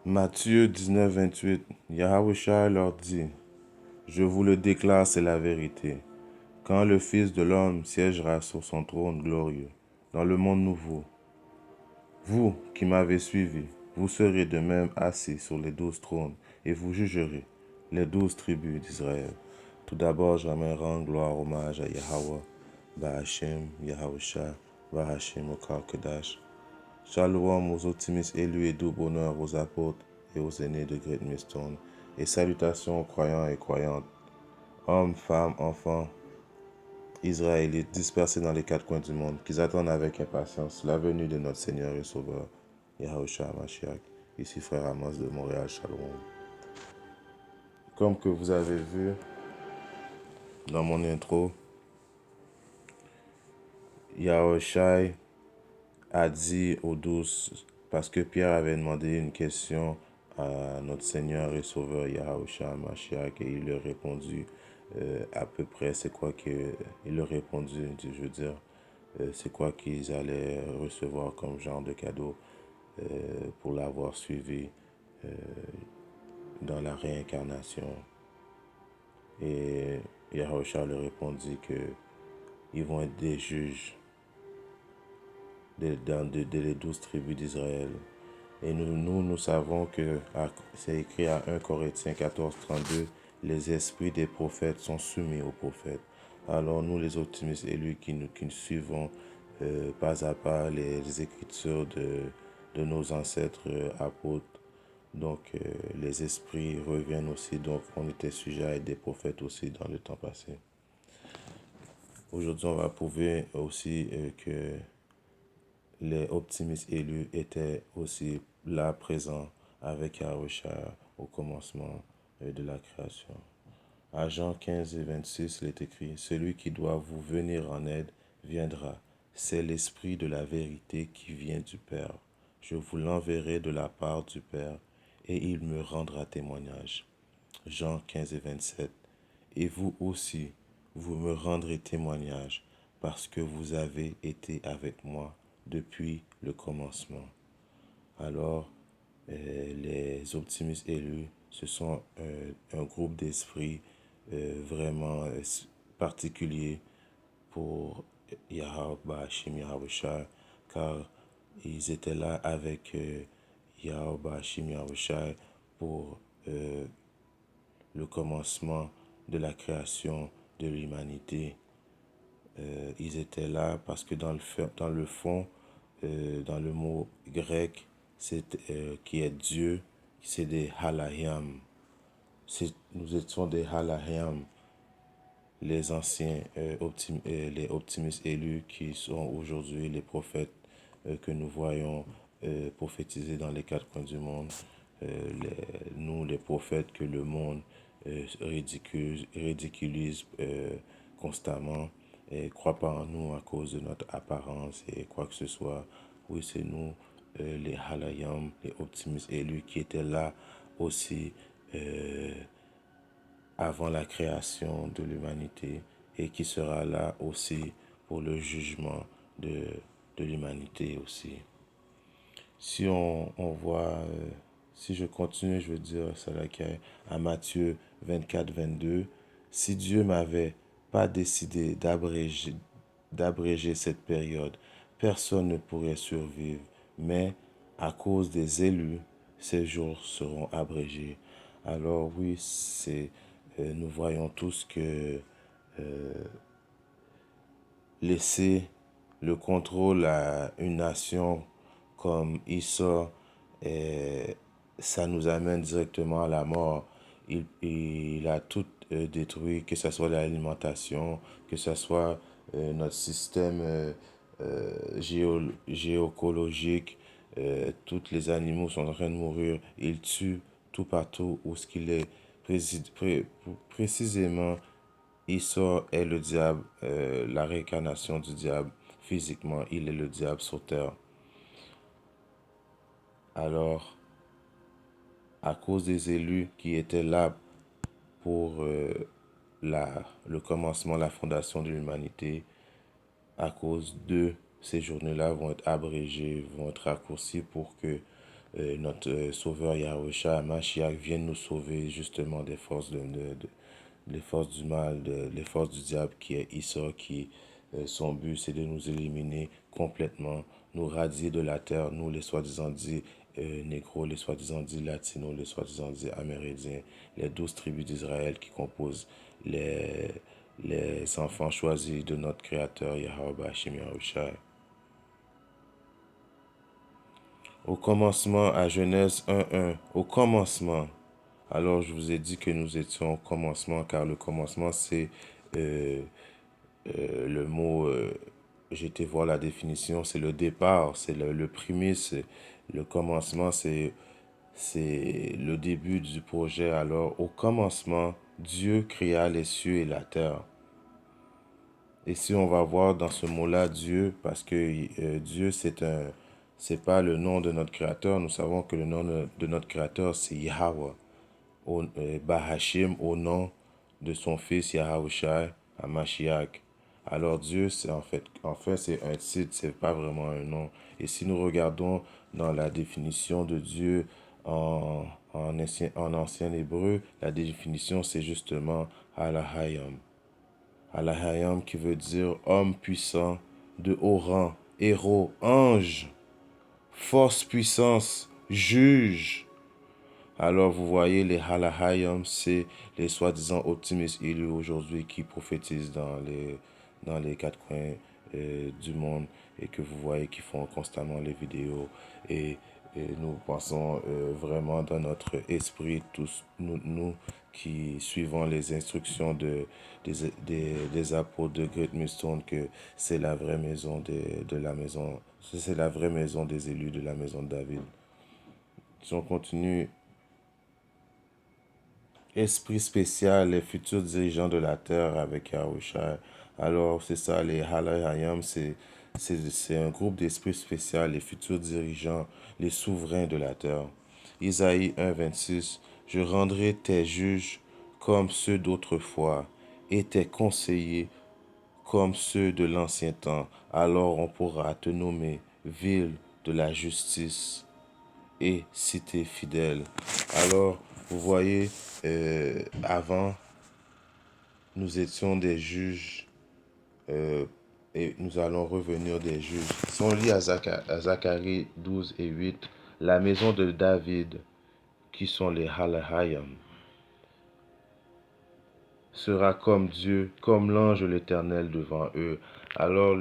Matthieu 19, 28. Yahushua leur dit, je vous le déclare, c'est la vérité. Quand le Fils de l'homme siégera sur son trône glorieux, dans le monde nouveau, vous qui m'avez suivi, vous serez de même assis sur les 12 trônes, et vous jugerez les 12 tribus d'Israël. Tout d'abord, j'aimerais rendre gloire, hommage à Yahweh, Bahashem, Yahusha, Bahashem, Okar Kedash. Shalom aux optimistes élus et double honneur aux apôtres et aux aînés de Great Millstone. Et salutations aux croyants et croyantes, hommes, femmes, enfants, Israélites dispersés dans les quatre coins du monde, qui attendent avec impatience la venue de notre Seigneur et Sauveur, Yahushua Mashiach. Ici Frère Amos de Montréal, Shalom. Comme que vous avez vu dans mon intro, Yahushua a dit aux douze, parce que Pierre avait demandé une question à notre Seigneur et Sauveur Yahushua Mashiach, et il leur a répondu à peu près c'est quoi que il leur a répondu, je veux dire, c'est quoi qu'ils allaient recevoir comme genre de cadeau pour l'avoir suivi dans la réincarnation. Et Yahushua leur répondit que ils vont être des juges des 12 tribus d'Israël. Et nous savons que c'est écrit à 1 Corinthiens 14, 32, les esprits des prophètes sont soumis aux prophètes. Alors nous, les optimistes élus qui nous suivons pas à pas les écritures de nos ancêtres apôtres, donc les esprits reviennent aussi, donc on était sujet à être des prophètes aussi dans le temps passé. Aujourd'hui, on va prouver aussi que les optimistes élus étaient aussi là présents avec Yahushua au commencement de la création. À Jean 15 et 26, il est écrit, celui qui doit vous venir en aide viendra. C'est l'esprit de la vérité qui vient du Père. Je vous l'enverrai de la part du Père et il me rendra témoignage. Jean 15 et 27. Et vous aussi, vous me rendrez témoignage parce que vous avez été avec moi depuis le commencement. Alors, les optimistes élus, ce sont un groupe d'esprits vraiment particulier pour Yahweh Hashem Yahushua, car ils étaient là avec Yahweh Hashem Yahushua pour le commencement de la création de l'humanité. Ils étaient là parce que dans le fond, dans le mot grec, qui est Dieu, c'est des halahim. Nous étions des halahim, les anciens les optimistes élus qui sont aujourd'hui les prophètes que nous voyons prophétiser dans les quatre coins du monde. Nous, les prophètes que le monde ridiculise constamment et croit pas en nous à cause de notre apparence et quoi que ce soit. Oui, c'est nous, les halayam, les optimistes élus qui étaient là aussi avant la création de l'humanité et qui sera là aussi pour le jugement de l'humanité aussi. Si on voit, si je continue, je veux dire, c'est là à Matthieu 24, 22, si Dieu m'avait pas décidé d'abréger cette période, personne ne pourrait survivre, mais à cause des élus, ces jours seront abrégés. Alors oui, nous voyons tous que laisser le contrôle à une nation comme Issa, ça nous amène directement à la mort. Il a tout détruit, que ce soit l'alimentation, que ce soit notre système géocologique. Tous les animaux sont en train de mourir. Il tue tout partout où ce qu'il est. Précisément, Issa est le diable, la réincarnation du diable. Physiquement, il est le diable sur terre. Alors, à cause des élus qui étaient là pour le commencement, la fondation de l'humanité, à cause de ces journées-là vont être abrégées, vont être raccourcies pour que notre Sauveur Yahushua Mashiach vienne nous sauver justement des forces les forces du mal, les forces du diable qui est Issa, qui son but c'est de nous éliminer complètement, nous radier de la terre, nous les soi-disant dits négros, les soi-disant dits latinos, les soi-disant dits amérindiens, les 12 tribus d'Israël qui composent les, les enfants choisis de notre Créateur Yahweh Hashem Yahushua. Au commencement, à Genèse 1:1, au commencement. Alors je vous ai dit que nous étions au commencement, car le commencement c'est euh, le mot, j'ai été voir la définition, c'est le départ, c'est le prémisse, le commencement, c'est le début du projet. Alors, au commencement, Dieu créa les cieux et la terre. Et si on va voir dans ce mot-là, Dieu, parce que Dieu, c'est pas le nom de notre Créateur. Nous savons que le nom de notre Créateur, c'est Yahweh. Bahashim, au nom de son fils Yahushua Hamashiach. Alors Dieu, c'est en fait, c'est un titre, c'est pas vraiment un nom. Et si nous regardons dans la définition de Dieu en ancien hébreu, la définition c'est justement Alahayam. Alahayam qui veut dire homme puissant, de haut rang, héros, ange, force, puissance, juge. Alors vous voyez, les Halahayam, c'est les soi-disant optimistes élus aujourd'hui qui prophétisent dans les quatre coins du monde et que vous voyez qui font constamment les vidéos. Et nous pensons vraiment dans notre esprit, tous nous qui suivons les instructions des apôtres de Great Millstone, que c'est la vraie maison de la maison, c'est la vraie maison des élus de la maison de David. Si on continue, esprit spécial, les futurs dirigeants de la terre avec Yahushua. Alors, c'est ça, les Halayayam, c'est un groupe d'esprits spéciaux, les futurs dirigeants, les souverains de la terre. Isaïe 1:26, je rendrai tes juges comme ceux d'autrefois et tes conseillers comme ceux de l'ancien temps. Alors on pourra te nommer ville de la justice et cité fidèle. Alors, vous voyez, avant, nous étions des juges et nous allons revenir des juges. Si on lit à Zacharie 12:8, la maison de David, qui sont les Halahayam, sera comme Dieu, comme l'ange de l'Éternel devant eux. Alors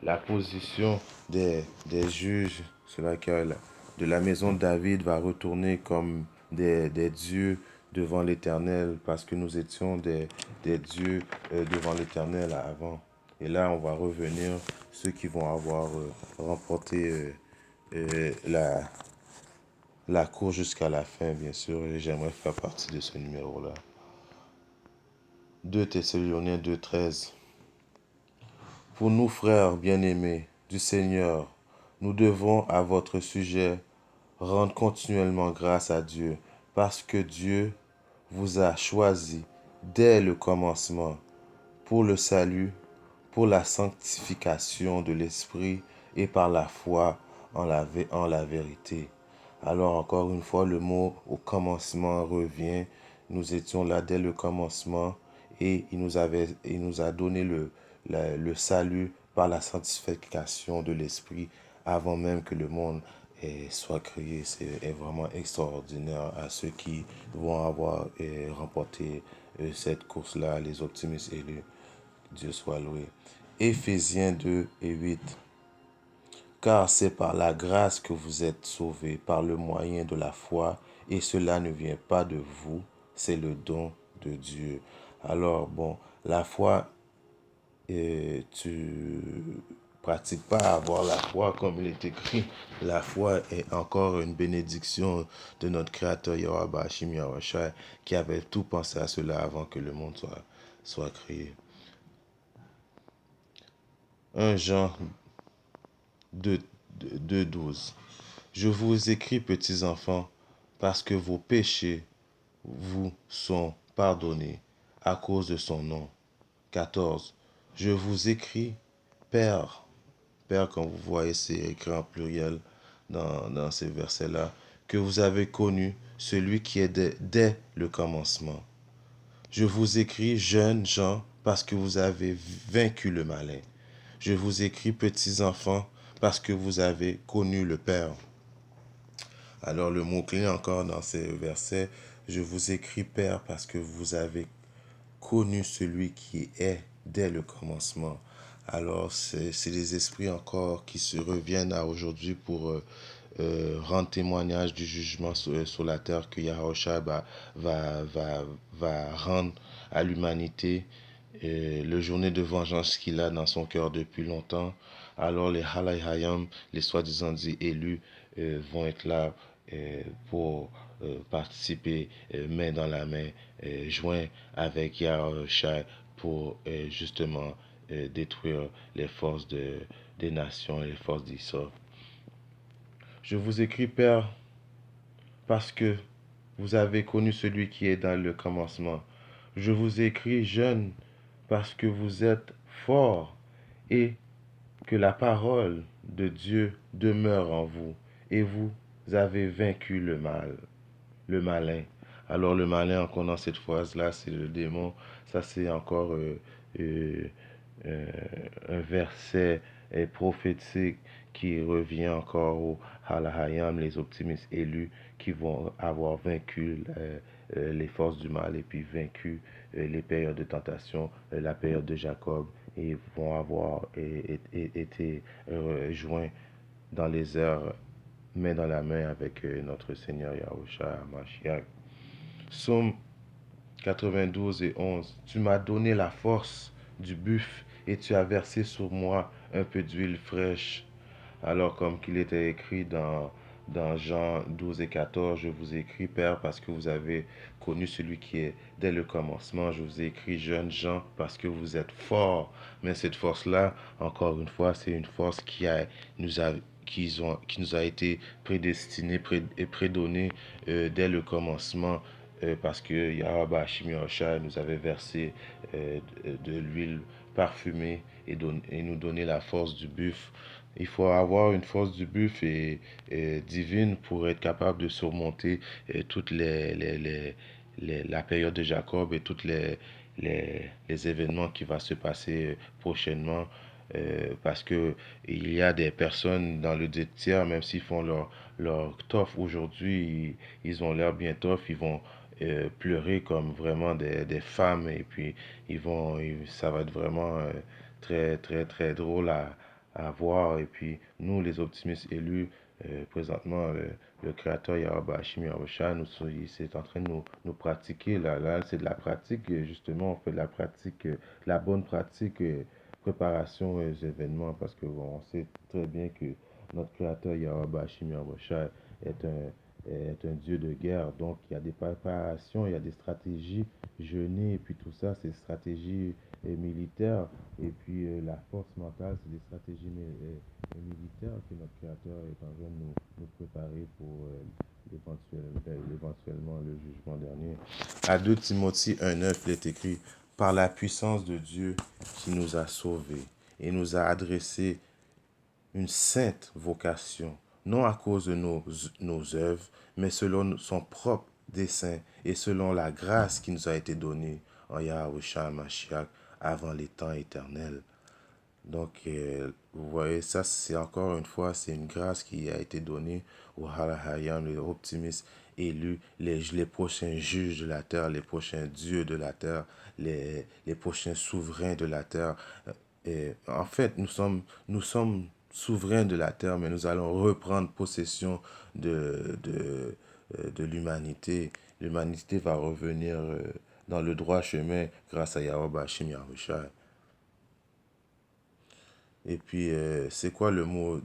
la position des juges sur laquelle de la maison de David va retourner comme des dieux devant l'Éternel, parce que nous étions des dieux devant l'Éternel avant. Et là, on va revenir, ceux qui vont avoir remporté la course jusqu'à la fin, bien sûr, et j'aimerais faire partie de ce numéro-là. 2 Thessaloniciens 2:13. Pour nous, frères bien-aimés du Seigneur, nous devons à votre sujet rendre continuellement grâce à Dieu, parce que Dieu vous a choisi dès le commencement pour le salut, pour la sanctification de l'esprit et par la foi en la vérité. Alors encore une fois, le mot au commencement revient. Nous étions là dès le commencement et il nous a donné le salut par la sanctification de l'esprit avant même que le monde soit créé. C'est vraiment extraordinaire à ceux qui vont avoir remporté cette course-là, les optimistes élus. Dieu soit loué. Éphésiens 2:8. Car c'est par la grâce que vous êtes sauvés, par le moyen de la foi, et cela ne vient pas de vous, c'est le don de Dieu. Alors, bon, la foi, tu pratiques pas à avoir la foi comme il est écrit. La foi est encore une bénédiction de notre Créateur Yahweh Hashem Yahushua, qui avait tout pensé à cela avant que le monde soit créé. 1 Jean 2:12. Je vous écris, petits enfants, parce que vos péchés vous sont pardonnés à cause de son nom. 14. Je vous écris, Père. Père, comme vous voyez, c'est écrit en pluriel. dans ces versets-là, que vous avez connu celui qui est dès le commencement. Je vous écris, jeunes gens, parce que vous avez vaincu le malin. Je vous écris, petits enfants, parce que vous avez connu le Père. Alors le mot-clé encore dans ces versets, je vous écris, Père, parce que vous avez connu celui qui est dès le commencement. Alors, c'est les esprits encore qui se reviennent à aujourd'hui pour rendre témoignage du jugement sur la terre que Yahushua va, va, va rendre à l'humanité, le journée de vengeance qu'il a dans son cœur depuis longtemps. Alors, les Halai Hayam, les soi-disant dits élus, vont être là pour participer main dans la main, joint avec Yahushua pour justement détruire les forces des nations et les forces d'Issa. Je vous écris, Père, parce que vous avez connu celui qui est dans le commencement. Je vous écris, jeunes, parce que vous êtes forts et que la parole de Dieu demeure en vous et vous avez vaincu le mal, le malin. Alors le malin, encore dans cette phrase-là, c'est le démon. Ça, c'est encore euh, euh, un verset prophétique qui revient encore au Halahayam, les optimistes élus qui vont avoir vaincu les forces du mal et puis vaincu les périodes de tentation, la période de Jacob, et vont avoir été joints dans les airs, main dans la main avec notre Seigneur Yahushua Mashiach. Psaume 92 et 11. Tu m'as donné la force du buffle et tu as versé sur moi un peu d'huile fraîche. Alors comme qu'il était écrit dans Jean 12 et 14, je vous écris, Père, parce que vous avez connu celui qui est dès le commencement. Je vous ai écrit, jeunes gens, parce que vous êtes forts. Mais cette force-là, encore une fois, c'est une force nous a, qui nous a été prédestinée et prédonnée dès le commencement. Parce que Yahweh Hashim Yahushua nous avait versé de l'huile parfumée et nous donner la force du buffle. Il faut avoir une force du buffle et divine pour être capable de surmonter toutes la période de Jacob et tous les événements qui vont se passer prochainement. Parce que il y a des personnes dans le tiers, même s'ils font leur toffe aujourd'hui, ils ont l'air bien tough, ils vont pleurer comme vraiment des femmes et puis ça va être vraiment très très très drôle à voir. Et puis nous, les optimistes élus, présentement, le créateur Yahweh Hashim Yahushua, c'est en train de nous pratiquer. Là c'est de la pratique, justement, on fait de la pratique, la bonne pratique, préparation aux événements, parce que bon, on sait très bien que notre créateur Yahweh Hashim Yahushua est un Dieu de guerre. Donc, il y a des préparations, il y a des stratégies jeûner, et puis tout ça, c'est stratégies militaires. Et puis, la force mentale, c'est des stratégies militaires que notre Créateur est en train de nous préparer pour éventuellement le jugement dernier. À 2 Timothée 1,9, il est écrit, par la puissance de Dieu qui nous a sauvés et nous a adressé une sainte vocation, non à cause de nos œuvres, mais selon son propre dessein et selon la grâce qui nous a été donnée en Yahushua Mashiach avant les temps éternels. Donc, vous voyez, ça, c'est encore une fois, c'est une grâce qui a été donnée aux Halahayam, les optimistes élus, les prochains juges de la terre, les prochains dieux de la terre, les prochains souverains de la terre. Et en fait, nous sommes souverains de la terre, mais nous allons reprendre possession de l'humanité. L'humanité va revenir dans le droit chemin grâce à Yahweh Hashim Yahushua. Et puis, c'est quoi le mot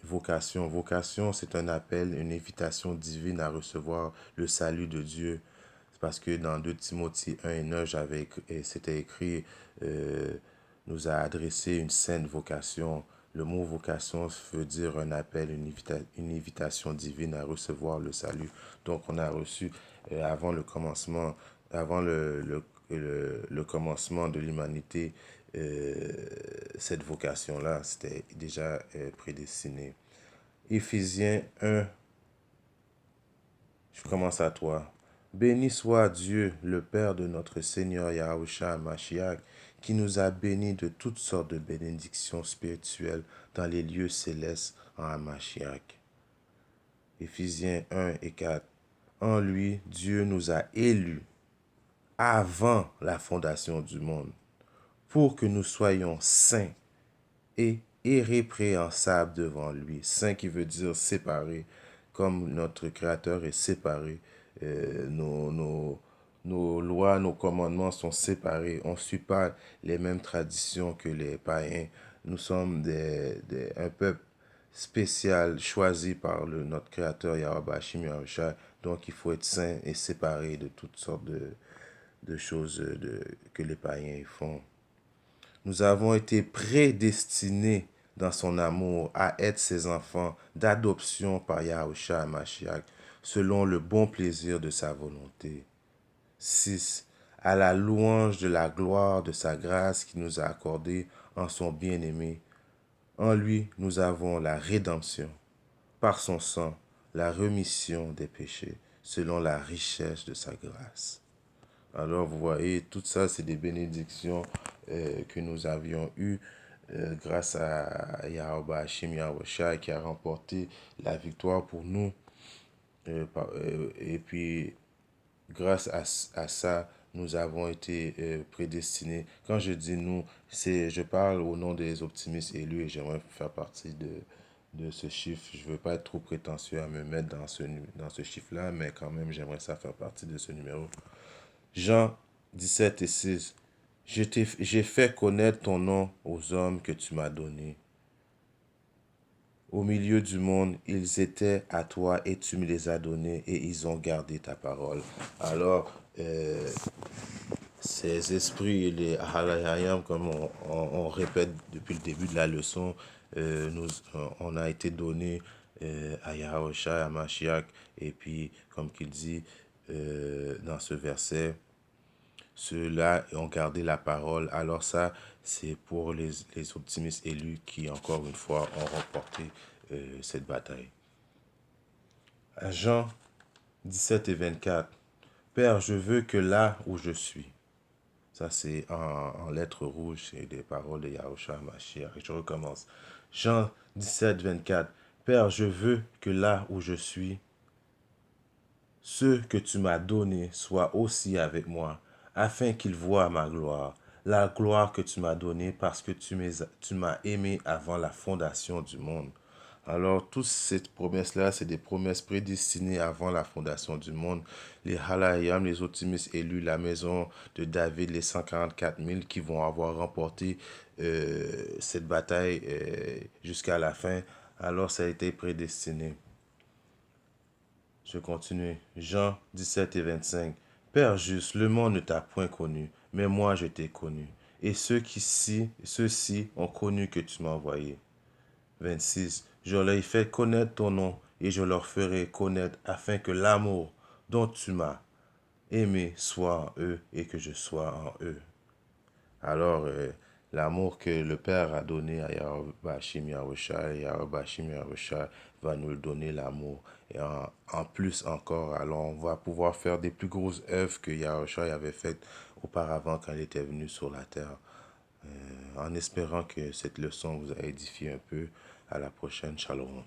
vocation? Vocation, c'est un appel, une invitation divine à recevoir le salut de Dieu. C'est parce que dans 2 Timothée 1 et 9, c'était écrit, nous a adressé une sainte vocation. Le mot vocation veut dire un appel, une invitation divine à recevoir le salut. Donc, on a reçu avant le commencement, avant le commencement de l'humanité, cette vocation-là, c'était déjà prédestiné. Éphésiens 1, je commence à toi. Béni soit Dieu, le Père de notre Seigneur Yahushua Mashiach, qui nous a bénis de toutes sortes de bénédictions spirituelles dans les lieux célestes en Hamashiach. Éphésiens 1 et 4. En lui, Dieu nous a élus avant la fondation du monde, pour que nous soyons saints et irrépréhensables devant lui. Saint qui veut dire séparé, comme notre Créateur est séparé. Nos lois, nos commandements sont séparés. On ne suit pas les mêmes traditions que les païens. Nous sommes un peuple spécial choisi par notre Créateur Yahweh Hashim Yahushua. Donc il faut être saint et séparé de toutes sortes de choses que les païens font. Nous avons été prédestinés dans son amour à être ses enfants d'adoption par Yahushua Mashiach, selon le bon plaisir de sa volonté. 6. À la louange de la gloire de sa grâce qui nous a accordée en son bien-aimé. En lui, nous avons la rédemption, par son sang, la rémission des péchés, selon la richesse de sa grâce. Alors, vous voyez, tout ça, c'est des bénédictions que nous avions eues grâce à Yahweh Hashim Yahushua qui a remporté la victoire pour nous. Et puis, grâce à ça, nous avons été prédestinés. Quand je dis nous, je parle au nom des optimistes élus et j'aimerais faire partie de ce chiffre. Je ne veux pas être trop prétentieux à me mettre dans ce chiffre-là, mais quand même, j'aimerais ça faire partie de ce numéro. Jean 17 et 6. J'ai fait connaître ton nom aux hommes que tu m'as donnés. Au milieu du monde, ils étaient à toi et tu me les as donnés et ils ont gardé ta parole. Alors, ces esprits, les halayayam, comme on répète depuis le début de la leçon, on a été donné à Yahushua, à Mashiach, et puis, comme qu'il dit dans ce verset, ceux-là ont gardé la parole. Alors ça, c'est pour les optimistes élus qui, encore une fois, ont remporté cette bataille. À Jean 17 et 24. Père, je veux que là où je suis, ça c'est en lettres rouges, c'est des paroles de Yahushua Mashiach. Je recommence. Jean 17, 24. Père, je veux que là où je suis, ceux que tu m'as donnés soient aussi avec moi, afin qu'ils voient ma gloire, la gloire que tu m'as donnée parce que tu m'as aimé avant la fondation du monde. Alors, toutes ces promesses-là, c'est des promesses prédestinées avant la fondation du monde. Les Halayam, les optimistes élus, la maison de David, les 144 000 qui vont avoir remporté cette bataille jusqu'à la fin. Alors, ça a été prédestiné. Je continue. Jean 17 et 25. Père juste, le monde ne t'a point connu, mais moi je t'ai connu. Et ceux-ci ont connu que tu m'as envoyé. 26. Je leur ai fait connaître ton nom et je leur ferai connaître afin que l'amour dont tu m'as aimé soit en eux et que je sois en eux. Alors, l'amour que le Père a donné à Yahweh Hashim Yahushua, Yahweh Hashim Yahushua va nous donner l'amour. Et en plus encore, alors on va pouvoir faire des plus grosses œuvres que Yahushua avait faites auparavant quand il était venu sur la terre. En espérant que cette leçon vous a édifié un peu. À la prochaine. Shalom.